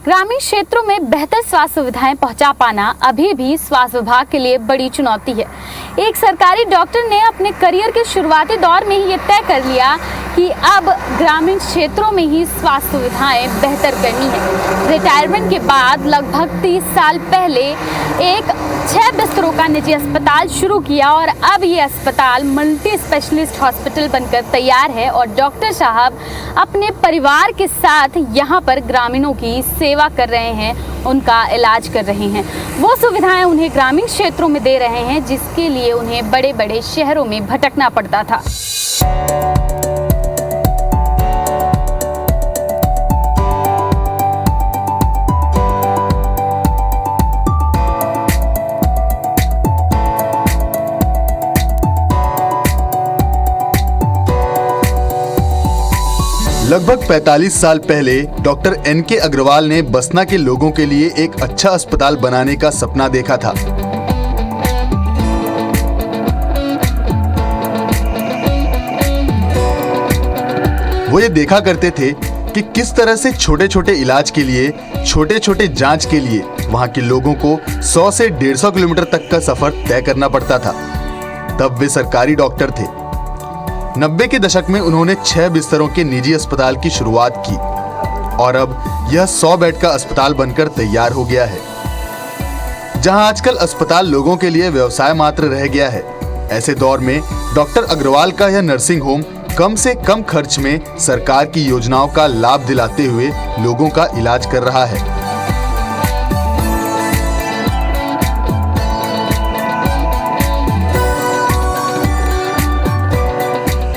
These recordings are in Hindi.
ग्रामीण क्षेत्रों में बेहतर स्वास्थ्य सुविधाएं पहुंचा पाना अभी भी स्वास्थ्य विभाग के लिए बड़ी चुनौती है। एक सरकारी डॉक्टर ने अपने करियर के शुरुआती दौर में ही ये तय कर लिया कि अब ग्रामीण क्षेत्रों में ही स्वास्थ्य सुविधाएं बेहतर करनी है। रिटायरमेंट के बाद लगभग 30 साल पहले एक 6 बिस्तरों का निजी अस्पताल शुरू किया और अब ये अस्पताल मल्टी स्पेशलिस्ट हॉस्पिटल बनकर तैयार है और डॉक्टर साहब अपने परिवार के साथ यहाँ पर ग्रामीणों की सेवा कर रहे हैं, उनका इलाज कर रहे हैं। वो सुविधाएं उन्हें ग्रामीण क्षेत्रों में दे रहे हैं जिसके लिए उन्हें बड़े बड़े शहरों में भटकना पड़ता था। लगभग 45 साल पहले डॉक्टर एन.के. अग्रवाल ने बसना के लोगों के लिए एक अच्छा अस्पताल बनाने का सपना देखा था। वो ये देखा करते थे कि किस तरह से छोटे छोटे इलाज के लिए, छोटे छोटे जांच के लिए वहां के लोगों को 100 से 150 किलोमीटर तक का सफर तय करना पड़ता था। तब वे सरकारी डॉक्टर थे। 90 के दशक में उन्होंने 6 बिस्तरों के निजी अस्पताल की शुरुआत की और अब यह 100 बेड का अस्पताल बनकर तैयार हो गया है। जहां आजकल अस्पताल लोगों के लिए व्यवसाय मात्र रह गया है, ऐसे दौर में डॉक्टर अग्रवाल का यह नर्सिंग होम कम से कम खर्च में सरकार की योजनाओं का लाभ दिलाते हुए लोगों का इलाज कर रहा है।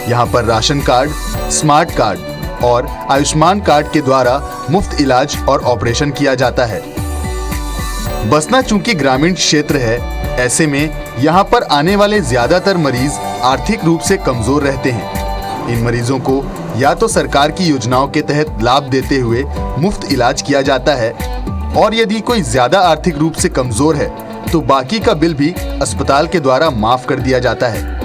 यहाँ पर राशन कार्ड, स्मार्ट कार्ड और आयुष्मान कार्ड के द्वारा मुफ्त इलाज और ऑपरेशन किया जाता है। बसना चूंकि ग्रामीण क्षेत्र है, ऐसे में यहाँ पर आने वाले ज्यादातर मरीज आर्थिक रूप से कमजोर रहते हैं। इन मरीजों को या तो सरकार की योजनाओं के तहत लाभ देते हुए मुफ्त इलाज किया जाता है और यदि कोई ज्यादा आर्थिक रूप से कमजोर है तो बाकी का बिल भी अस्पताल के द्वारा माफ कर दिया जाता है।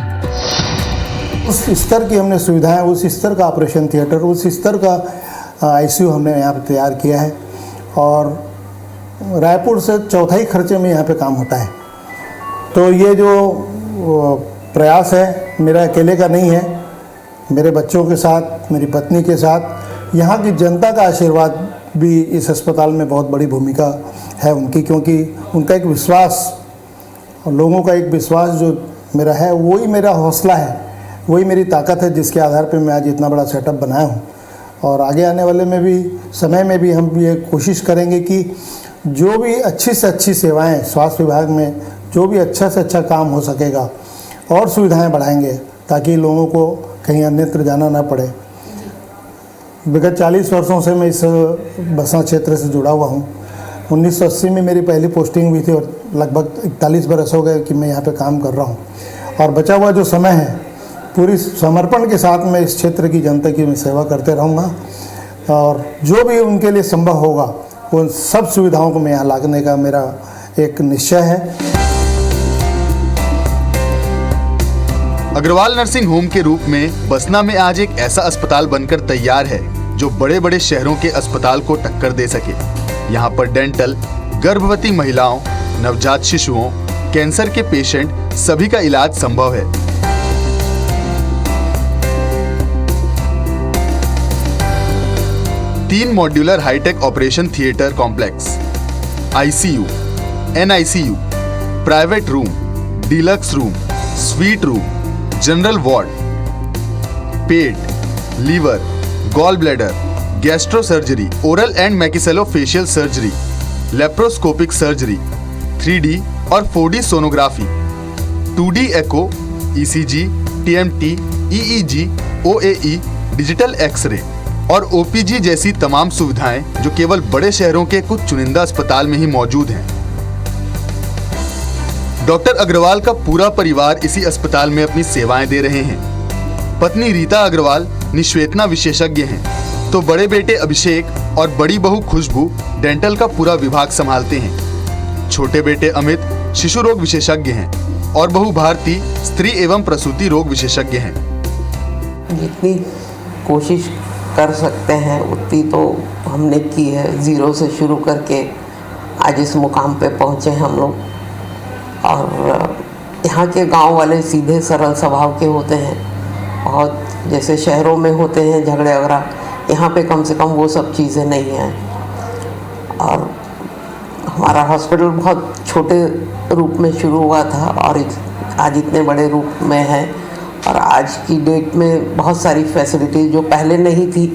उस स्तर की हमने सुविधाएं, उस स्तर का ऑपरेशन थिएटर, उस स्तर का आईसीयू हमने यहाँ पर तैयार किया है और रायपुर से चौथाई खर्चे में यहाँ पे काम होता है। तो ये जो प्रयास है मेरा अकेले का नहीं है, मेरे बच्चों के साथ, मेरी पत्नी के साथ, यहाँ की जनता का आशीर्वाद भी इस अस्पताल में बहुत बड़ी भूमिका है उनकी, क्योंकि उनका एक विश्वास, लोगों का एक विश्वास जो मेरा है, वही मेरा हौसला है, वही मेरी ताकत है जिसके आधार पे मैं आज इतना बड़ा सेटअप बनाया हूँ। और आगे आने वाले में भी, समय में भी हम ये कोशिश करेंगे कि जो भी अच्छी से अच्छी सेवाएं स्वास्थ्य विभाग में, जो भी अच्छा से अच्छा काम हो सकेगा और सुविधाएं बढ़ाएंगे ताकि लोगों को कहीं अन्यत्र जाना ना पड़े। विगत 40 वर्षों से मैं इस बसना क्षेत्र से जुड़ा हुआ हूँ। 1980 में मेरी पहली पोस्टिंग हुई थी और लगभग 41 बरस हो गए कि मैं यहाँ पे काम कर रहा हूँ। और बचा हुआ जो समय है, पूरी समर्पण के साथ मैं इस क्षेत्र की जनता की मैं सेवा करते रहूँगा और जो भी उनके लिए संभव होगा उन सब सुविधाओं को मैं यहाँ लाने का मेरा एक निश्चय है। अग्रवाल नर्सिंग होम के रूप में बसना में आज एक ऐसा अस्पताल बनकर तैयार है जो बड़े बड़े शहरों के अस्पताल को टक्कर दे सके। यहाँ पर डेंटल, गर्भवती महिलाओं, नवजात शिशुओं, कैंसर के पेशेंट सभी का इलाज संभव है। तीन modular hi-tech operation theatre complex, ICU, NICU, private room, deluxe room, suite room, general ward, पेट, liver, gall bladder, gastro surgery, oral and maxillofacial surgery, laparoscopic surgery, 3D और 4D sonography, 2D echo, ECG, TMT, EEG, OAE, digital X-ray और ओपीजी जैसी तमाम सुविधाएं जो केवल बड़े शहरों के कुछ चुनिंदा अस्पताल में ही मौजूद हैं। डॉक्टर अग्रवाल का पूरा परिवार इसी अस्पताल में अपनी सेवाएं दे रहे हैं। पत्नी रीता अग्रवाल निश्वेतना विशेषज्ञ हैं, तो बड़े बेटे अभिषेक और बड़ी बहू खुशबू डेंटल का पूरा विभाग संभालते हैं। छोटे बेटे अमित शिशु रोग विशेषज्ञ हैं और बहू भारती स्त्री एवं प्रसूति रोग विशेषज्ञ हैं। जितनी कोशिश कर सकते हैं उतनी तो हमने की है। ज़ीरो से शुरू करके आज इस मुकाम पे पहुँचे हम लोग। और यहाँ के गांव वाले सीधे सरल स्वभाव के होते हैं, बहुत जैसे शहरों में होते हैं झगड़े वगैरह, यहाँ पे कम से कम वो सब चीज़ें नहीं हैं। और हमारा हॉस्पिटल बहुत छोटे रूप में शुरू हुआ था और आज इतने बड़े रूप में है। और आज की डेट में बहुत सारी फैसिलिटीज़ जो पहले नहीं थी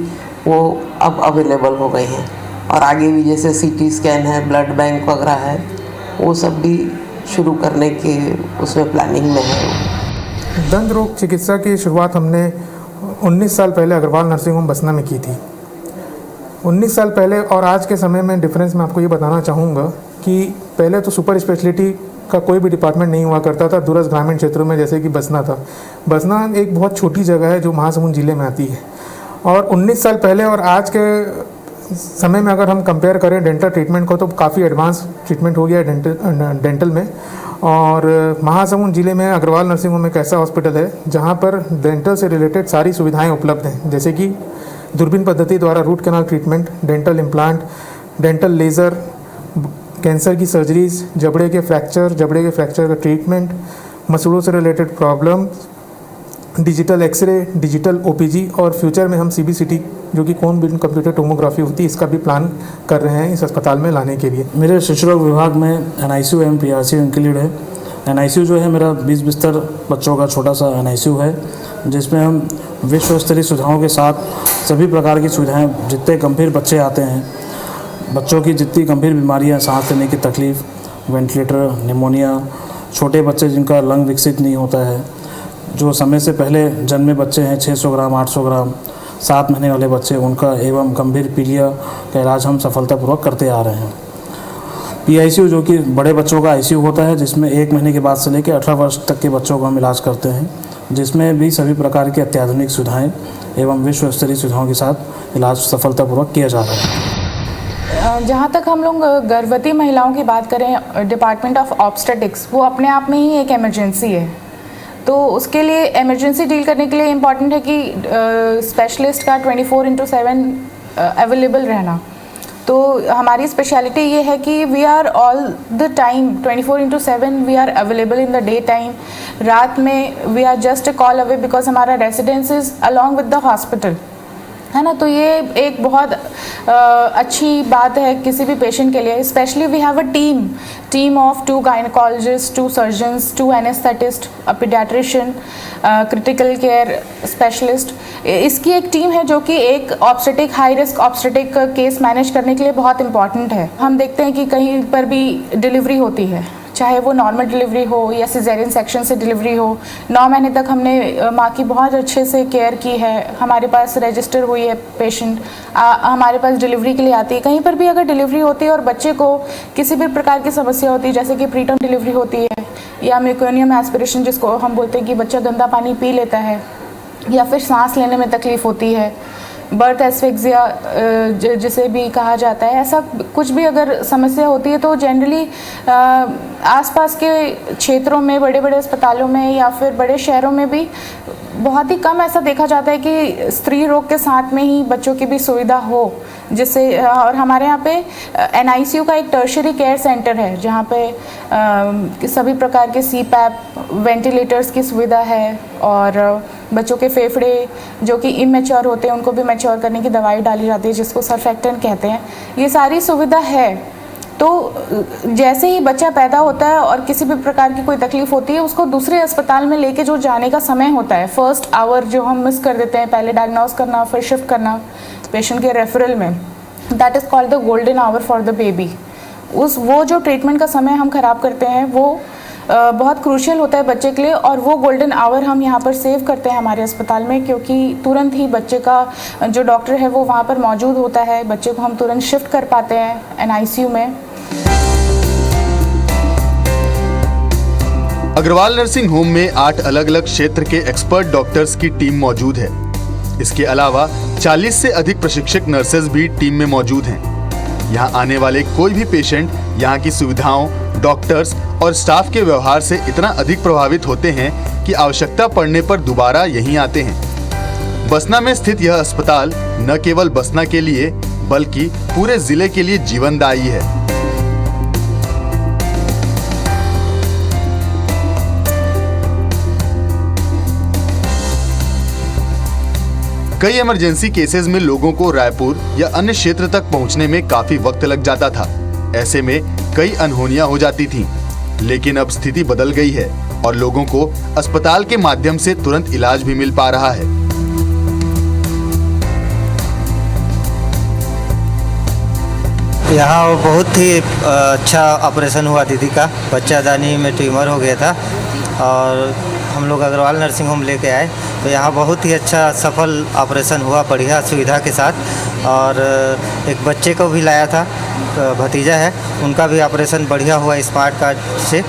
वो अब अवेलेबल हो गई हैं। और आगे भी जैसे सीटी स्कैन है, ब्लड बैंक वगैरह है, वो सब भी शुरू करने के उसमें प्लानिंग में है। दंत रोग चिकित्सा की शुरुआत हमने 19 साल पहले अग्रवाल नर्सिंग होम बसना में की थी। 19 साल पहले और आज के समय में डिफरेंस मैं आपको ये बताना चाहूँगा कि पहले तो सुपर स्पेशलिटी का कोई भी डिपार्टमेंट नहीं हुआ करता था दूरस्थ ग्रामीण क्षेत्रों में, जैसे कि बसना था। बसना एक बहुत छोटी जगह है जो महासमुंद जिले में आती है। और 19 साल पहले और आज के समय में अगर हम कंपेयर करें डेंटल ट्रीटमेंट को, तो काफ़ी एडवांस ट्रीटमेंट हो गया है डेंटल में। और महासमुंद जिले में अग्रवाल नर्सिंग होम एक ऐसा हॉस्पिटल है जहाँ पर डेंटल से रिलेटेड सारी सुविधाएँ उपलब्ध हैं, जैसे कि दूरबीन पद्धति द्वारा root canal treatment, dental implant, dental laser, cancer की सर्जरीज, जबड़े के फ्रैक्चर का ट्रीटमेंट, मसूड़ों से related problem, digital x ray, digital OPG, और फ्यूचर में हम सीबीसीटी जो कि कोन बीम कंप्यूटर टोमोग्राफी होती है, इसका भी प्लान कर रहे हैं इस अस्पताल में लाने के लिए। मेरे शिशु रोग विभाग में NICU एवं PRCU इंक्लूड है। NICU जो है मेरा 20 बिस्तर बच्चों का छोटा सा NICU है, जिसमें हम विश्व स्तरीय सुविधाओं के साथ सभी प्रकार की सुविधाएं, जितने गंभीर बच्चे आते हैं, बच्चों की जितनी गंभीर बीमारियां, सांस लेने की तकलीफ़, वेंटिलेटर, निमोनिया, छोटे बच्चे जिनका लंग विकसित नहीं होता है, जो समय से पहले जन्मे बच्चे हैं 600 ग्राम 800 ग्राम, 7 महीने वाले बच्चे, उनका एवं गंभीर पीलिया का इलाज हम सफलतापूर्वक करते आ रहे हैं। PICU जो कि बड़े बच्चों का ICU होता है, जिसमें 1 महीने के बाद से लेकर 18 वर्ष तक के बच्चों को हम इलाज करते हैं, जिसमें भी सभी प्रकार की अत्याधुनिक सुविधाएँ एवं विश्व स्तरीय सुविधाओं के साथ इलाज सफलतापूर्वक किया जा रहा है। जहाँ तक हम लोग गर्भवती महिलाओं की बात करें, डिपार्टमेंट ऑफ ऑब्स्टेटिक्स वो अपने आप में ही एक इमरजेंसी है। तो उसके लिए इमरजेंसी डील करने के लिए इम्पॉर्टेंट है कि स्पेशलिस्ट का 24/7 अवेलेबल रहना। तो हमारी स्पेशलिटी ये है कि we are all the time 24/7 we are available in the day time. रात में we are just a call away because हमारा residence is along with the hospital, है ना। तो ये एक बहुत अच्छी बात है किसी भी पेशेंट के लिए। Specially we have a team of 2 gynaecologist, 2 surgeons, 2 anaesthetist, a paediatrician, critical care specialist. इसकी एक टीम है जो कि एक obstetric, high risk obstetric case manage करने के लिए बहुत इंपॉर्टेंट है। हम देखते हैं कि कहीं पर भी डिलीवरी होती है, चाहे वो नॉर्मल डिलीवरी हो या सिजेरियन सेक्शन से डिलीवरी हो, 9 महीने तक हमने माँ की बहुत अच्छे से केयर की है। हमारे पास रजिस्टर हुई है पेशेंट, हमारे पास डिलीवरी के लिए आती है। कहीं पर भी अगर डिलीवरी होती है और बच्चे को किसी भी प्रकार की समस्या होती है, जैसे कि प्रीटर्म डिलीवरी होती है या मेकोनियम एस्पिरेशन जिसको हम बोलते हैं कि बच्चा गंदा पानी पी लेता है, या फिर सांस लेने में तकलीफ़ होती है, बर्थ एस्फिक्सिया जिसे भी कहा जाता है, ऐसा कुछ भी अगर समस्या होती है तो जनरली आसपास के क्षेत्रों में, बड़े बड़े अस्पतालों में या फिर बड़े शहरों में भी बहुत ही कम ऐसा देखा जाता है कि स्त्री रोग के साथ में ही बच्चों की भी सुविधा हो, जिससे और हमारे यहाँ पे NICU का एक टर्शरी केयर सेंटर है जहाँ पे सभी प्रकार के CPAP वेंटिलेटर्स की सुविधा है, और बच्चों के फेफड़े जो कि इमेच्योर होते हैं उनको भी मैच्योर करने की दवाई डाली जाती है जिसको सर्फेक्टेंट कहते हैं। ये सारी सुविधा है। तो जैसे ही बच्चा पैदा होता है और किसी भी प्रकार की कोई तकलीफ होती है, उसको दूसरे अस्पताल में लेके जो जाने का समय होता है, फर्स्ट आवर जो हम मिस कर देते हैं, पहले डायग्नोस करना फिर शिफ्ट करना पेशेंट के रेफरल में, that is called the golden hour for the baby. वो जो ट्रीटमेंट का समय हम ख़राब करते हैं वो बहुत क्रूशियल होता है बच्चे के लिए, और वो गोल्डन आवर हम यहाँ पर सेव करते हैं हमारे अस्पताल में, क्योंकि तुरंत ही बच्चे का जो डॉक्टर है वो वहाँ पर मौजूद होता है, बच्चे को हम तुरंत शिफ्ट कर पाते हैं NICU में। अग्रवाल नर्सिंग होम में 8 अलग अलग क्षेत्र के एक्सपर्ट डॉक्टर्स की टीम मौजूद है। इसके अलावा 40 से अधिक प्रशिक्षक नर्सेज भी टीम में मौजूद हैं। यहाँ आने वाले कोई भी पेशेंट यहाँ की सुविधाओं, डॉक्टर्स और स्टाफ के व्यवहार से इतना अधिक प्रभावित होते हैं कि आवश्यकता पड़ने पर दोबारा यहीं आते हैं। बसना में स्थित यह अस्पताल न केवल बसना के लिए बल्कि पूरे जिले के लिए जीवनदायी है। कई इमरजेंसी केसेस में लोगों को रायपुर या अन्य क्षेत्र तक पहुंचने में काफी वक्त लग जाता था। ऐसे में कई अनहोनियां हो जाती थीं। लेकिन अब स्थिति बदल गई है और लोगों को अस्पताल के माध्यम से तुरंत इलाज भी मिल पा रहा है। यहाँ बहुत ही अच्छा ऑपरेशन हुआ दीदी का। बच्चादानी में ट्यूमर हो गया था और हम लोग अग्रवाल नर्सिंग होम लेके आए तो यहाँ बहुत ही अच्छा सफल ऑपरेशन हुआ, बढ़िया सुविधा के साथ। और एक बच्चे को भी लाया था, भतीजा है, उनका भी ऑपरेशन बढ़िया हुआ स्मार्ट कार्ड से।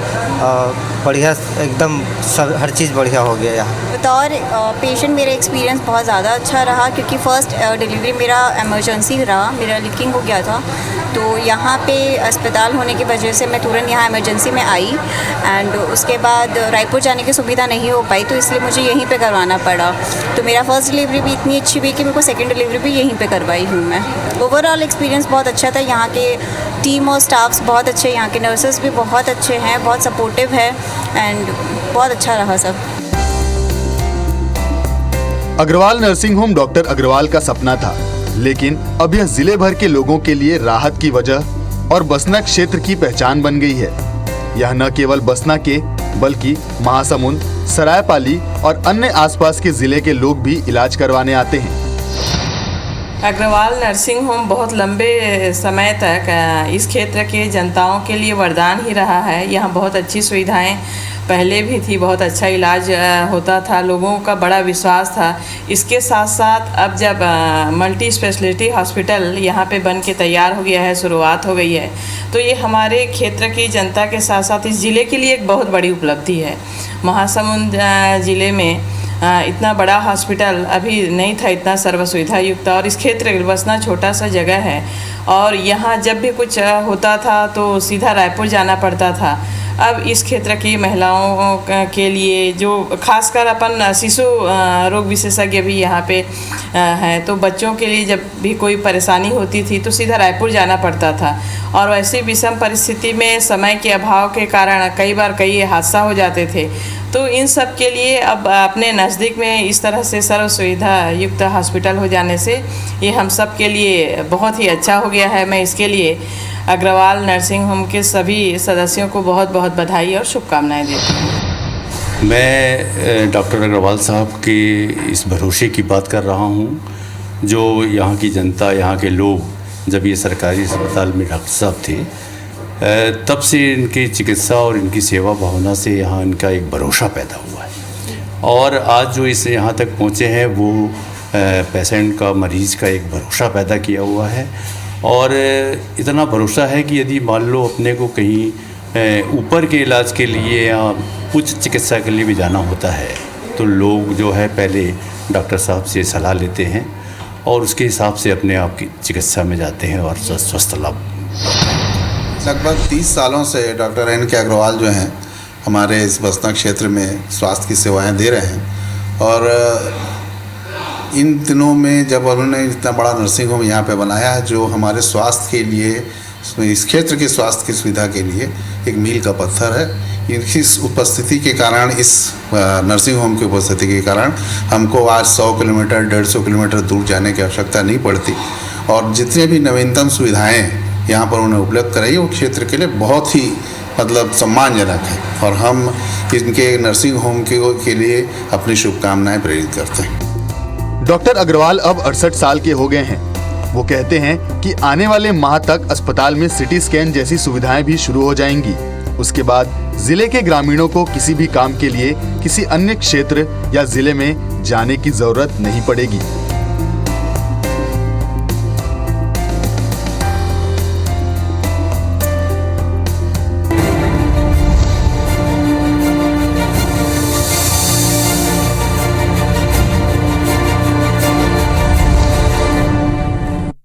बढ़िया एकदम सब हर चीज़ बढ़िया हो गया यहाँ। बतौर पेशेंट मेरा एक्सपीरियंस बहुत ज़्यादा अच्छा रहा क्योंकि फ़र्स्ट डिलीवरी मेरा इमरजेंसी रहा, मेरा लीकिंग हो गया था। तो यहाँ पे अस्पताल होने की वजह से मैं तुरंत यहाँ इमरजेंसी में आई एंड उसके बाद रायपुर जाने की सुविधा नहीं हो पाई तो इसलिए मुझे यहीं पे करवाना पड़ा। तो मेरा फ़र्स्ट डिलीवरी भी इतनी अच्छी हुई कि मेरे को सेकंड डिलीवरी भी यहीं पे करवाई हूँ मैं। ओवरऑल एक्सपीरियंस बहुत अच्छा था। यहाँ के टीम और स्टाफ्स बहुत अच्छे, यहाँ के नर्सेस भी बहुत अच्छे हैं, बहुत सपोर्टिव है एंड बहुत अच्छा रहा सब। Agarwal nursing home doctor Agarwal का सपना था, लेकिन अब यह जिले भर के लोगों के लिए राहत की वजह और बसना क्षेत्र की पहचान बन गई है। यह न केवल बसना के बल्कि महासमुंद, सरायपाली और अन्य आसपास के जिले के लोग भी इलाज करवाने आते हैं। अग्रवाल नर्सिंग होम बहुत लंबे समय तक इस क्षेत्र के जनताओं के लिए वरदान ही रहा है। यहाँ बहुत अच्छी सुविधाएं पहले भी थी, बहुत अच्छा इलाज होता था, लोगों का बड़ा विश्वास था। इसके साथ साथ अब जब मल्टी स्पेशलिटी हॉस्पिटल यहाँ पे बन के तैयार हो गया है, शुरुआत हो गई है, तो ये हमारे क्षेत्र की जनता के साथ साथ इस ज़िले के लिए एक बहुत बड़ी उपलब्धि है। महासमुंद ज़िले में इतना बड़ा हॉस्पिटल अभी नहीं था, इतना सर्व सुविधा युक्त। और इस क्षेत्र बसना छोटा सा जगह है और यहाँ जब भी कुछ होता था तो सीधा रायपुर जाना पड़ता था। अब इस क्षेत्र की महिलाओं के लिए जो खासकर अपन शिशु रोग विशेषज्ञ भी यहाँ पे हैं, तो बच्चों के लिए जब भी कोई परेशानी होती थी तो सीधा रायपुर जाना पड़ता था। और वैसी विषम परिस्थिति में समय के अभाव के कारण कई बार कई हादसा हो जाते थे। तो इन सब के लिए अब अपने नज़दीक में इस तरह से सर्व सुविधा युक्त हॉस्पिटल हो जाने से ये हम सब के लिए बहुत ही अच्छा हो गया है। मैं इसके लिए अग्रवाल नर्सिंग होम के सभी सदस्यों को बहुत बहुत बधाई और शुभकामनाएं देती हूँ। मैं डॉक्टर अग्रवाल साहब के इस भरोसे की बात कर रहा हूँ जो यहाँ की जनता, यहाँ के लोग जब ये सरकारी अस्पताल में डॉक्टर साहब थे तब से इनकी चिकित्सा और इनकी सेवा भावना से यहाँ इनका एक भरोसा पैदा हुआ है। और आज जो इस यहाँ तक पहुँचे हैं वो पेशेंट का, मरीज़ का एक भरोसा पैदा किया हुआ है। और इतना भरोसा है कि यदि मान लो अपने को कहीं ऊपर के इलाज के लिए या उच्च चिकित्सा के लिए भी जाना होता है तो लोग जो है पहले डॉक्टर साहब से सलाह लेते हैं और उसके हिसाब से अपने आप की चिकित्सा में जाते हैं और स्वस्थ लाभ। लगभग 30 सालों से डॉक्टर एन के अग्रवाल जो हैं हमारे इस बसना क्षेत्र में स्वास्थ्य की सेवाएं दे रहे हैं। और इन दिनों में जब उन्होंने इतना बड़ा नर्सिंग होम यहाँ पे बनाया है जो हमारे स्वास्थ्य के लिए, इस क्षेत्र के स्वास्थ्य की सुविधा के लिए एक मील का पत्थर है। इनकी उपस्थिति के कारण, इस नर्सिंग होम की उपस्थिति के कारण हमको आज 100 किलोमीटर 150 किलोमीटर दूर जाने की आवश्यकता नहीं पड़ती। और जितने भी नवीनतम सुविधाएँ यहाँ पर उन्हें उपलब्ध कराई वो क्षेत्र के लिए बहुत ही सम्मानजनक है। और हम इनके नर्सिंग होम के लिए अपनी शुभकामनाएं प्रेरित करते हैं। डॉक्टर अग्रवाल अब 68 साल के हो गए हैं। वो कहते हैं कि आने वाले माह तक अस्पताल में सिटी स्कैन जैसी सुविधाएं भी शुरू हो जाएंगी। उसके बाद जिले के ग्रामीणों को किसी भी काम के लिए किसी अन्य क्षेत्र या जिले में जाने की जरूरत नहीं पड़ेगी।